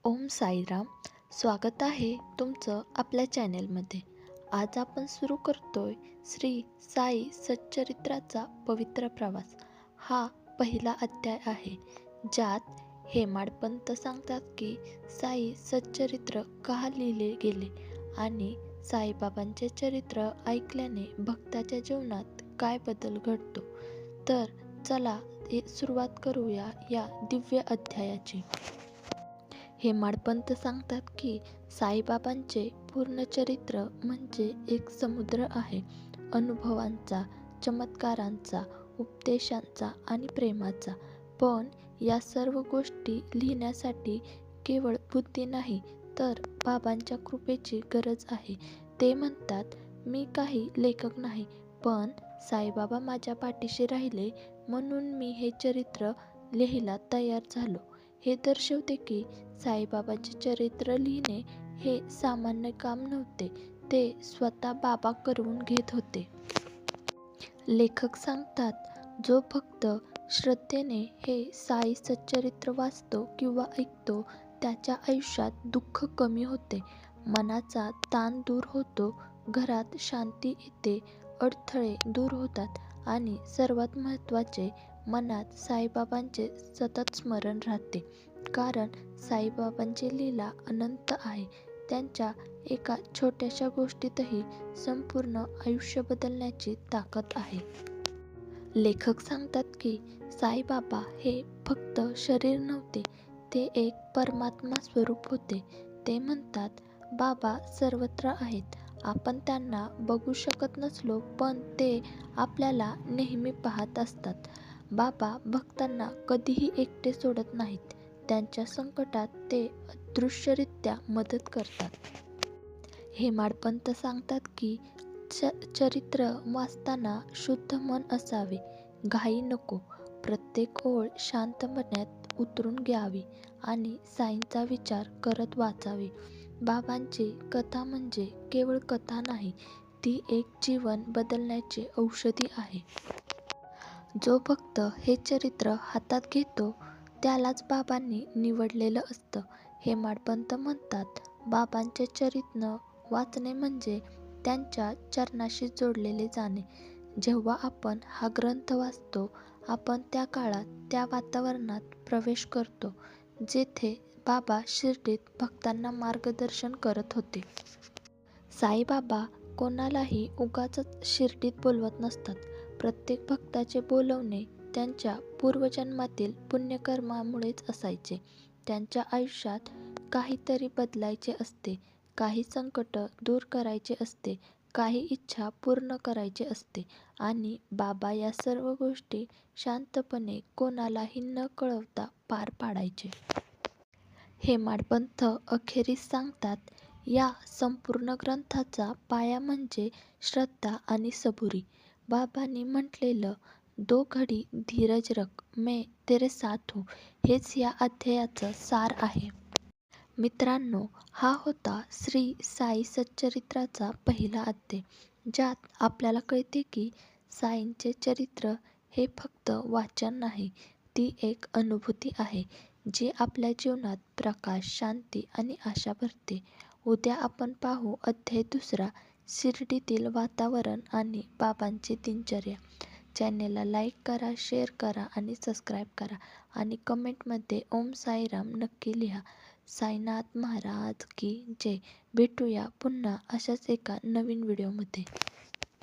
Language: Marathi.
ओम साईराम. स्वागत आहे तुमचं आपल्या चॅनेलमध्ये. आज आपण सुरू करतोय श्री साई सच्चरित्राचा पवित्र प्रवास. हा पहिला अध्याय आहे, ज्यात हेमाडपंत सांगतात की साई सच्चरित्र का लिहिले गेले आणि साईबाबांचे चरित्र ऐकल्याने भक्ताच्या जीवनात काय बदल घडतो. तर चला सुरुवात करूया या दिव्य अध्यायाची. हेमाडपंत सांगतात की साईबाबांचे पूर्ण चरित्र म्हणजे एक समुद्र आहे, अनुभवांचा, चमत्कारांचा, उपदेशांचा आणि प्रेमाचा. पण या सर्व गोष्टी लिहिण्यासाठी केवळ बुद्धी नाही, तर बाबांच्या कृपेची गरज आहे. ते म्हणतात, मी काही लेखक नाही, पण साईबाबा माझ्या पाठीशी राहिले म्हणून मी हे चरित्र लिहायला तयार झालो. हे दर्शवते की साईबाबांचे चरित्र लिहिणे हे सामान्य काम नव्हते, ते स्वतः बाबा करून घेत होते. लेखक सांगतात, जो भक्त श्रद्धेने हे साई सच्चरित्र वाचतो किंवा ऐकतो, त्याच्या आयुष्यात दुःख कमी होते, मनाचा ताण दूर होतो, घरात शांती येते, अडथळे दूर होतात आणि सर्वात महत्त्वाचे, मनात साईबाबांचे सतत स्मरण राहते. कारण साईबाबांची लीला अनंत आहे. त्यांच्या एका छोट्याशा गोष्टीतही संपूर्ण आयुष्य बदलण्याची ताकद आहे. लेखक सांगतात की साईबाबा हे फक्त शरीर नव्हते, ते एक परमात्मा स्वरूप होते. ते म्हणतात, बाबा सर्वत्र आहेत. आपण त्यांना बघू शकत नसलो, पण ते आपल्याला नेहमी पाहत असतात. बाबा भक्तांना कधीही एकटे सोडत नाहीत. त्यांच्या संकटात ते अदृश्यरित्या मदत करतात. हेमाडपंत सांगतात की चरित्र वाचताना शुद्ध मन असावे, घाई नको. प्रत्येक ओळ शांत मनात उतरून घ्यावी आणि साईंचा विचार करत वाचावे. बाबांची कथा म्हणजे केवळ कथा नाही, ती एक जीवन बदलण्याची औषधी आहे. जो भक्त हे चरित्र हातात घेतो, त्यालाच बाबांनी निवडलेलं असतं. हेमाडपंत म्हणतात, बाबांचे चरित्र वाचणे म्हणजे त्यांच्या चरणाशी जोडलेले जाणे. जेव्हा आपण हा ग्रंथ वाचतो, आपण त्या काळात, त्या वातावरणात प्रवेश करतो, जेथे बाबा शिर्डीत भक्तांना मार्गदर्शन करत होते. साईबाबा कोणालाही उगाचच शिर्डीत बोलवत नसतात. प्रत्येक भक्ताचे बोलवणे त्यांच्या पूर्वजन्मातील पुण्यकर्मामुळेच असायचे. त्यांच्या आयुष्यात काहीतरी बदलायचे असते, काही संकट दूर करायचे असते, काही इच्छा पूर्ण करायची असते आणि बाबा या सर्व गोष्टी शांतपणे कोणालाही न कळवता पार पाडायचे. हेमाडपंत अखेरीस सांगतात, या संपूर्ण ग्रंथाचा पाया म्हणजे श्रद्धा आणि सबुरी. बाबांनी म्हटलेलं, दो घडी धीरज रख, मैं तेरे साथ हूँ, हेच या अध्यायाचं सार आहे. मित्रांनो, हा होता श्री साई सच्चरित्राचा पहिला अध्याय, ज्यात आपल्याला कळते की साईंचे चरित्र हे फक्त वाचन नाही, ती एक अनुभूती आहे, जी आपल्या जीवनात प्रकाश, शांती आणि आशा भरते. उद्या आपण पाहू अध्याय दुसरा, शिर्डीतील वातावरण आणि बाबांची दिनचर्या. चॅनेलला लाईक करा, शेअर करा आणि सबस्क्राईब करा आणि कमेंटमध्ये ओम साईराम नक्की लिहा. साईनाथ महाराज की जय. भेटूया पुन्हा अशाच एका नवीन व्हिडिओमध्ये.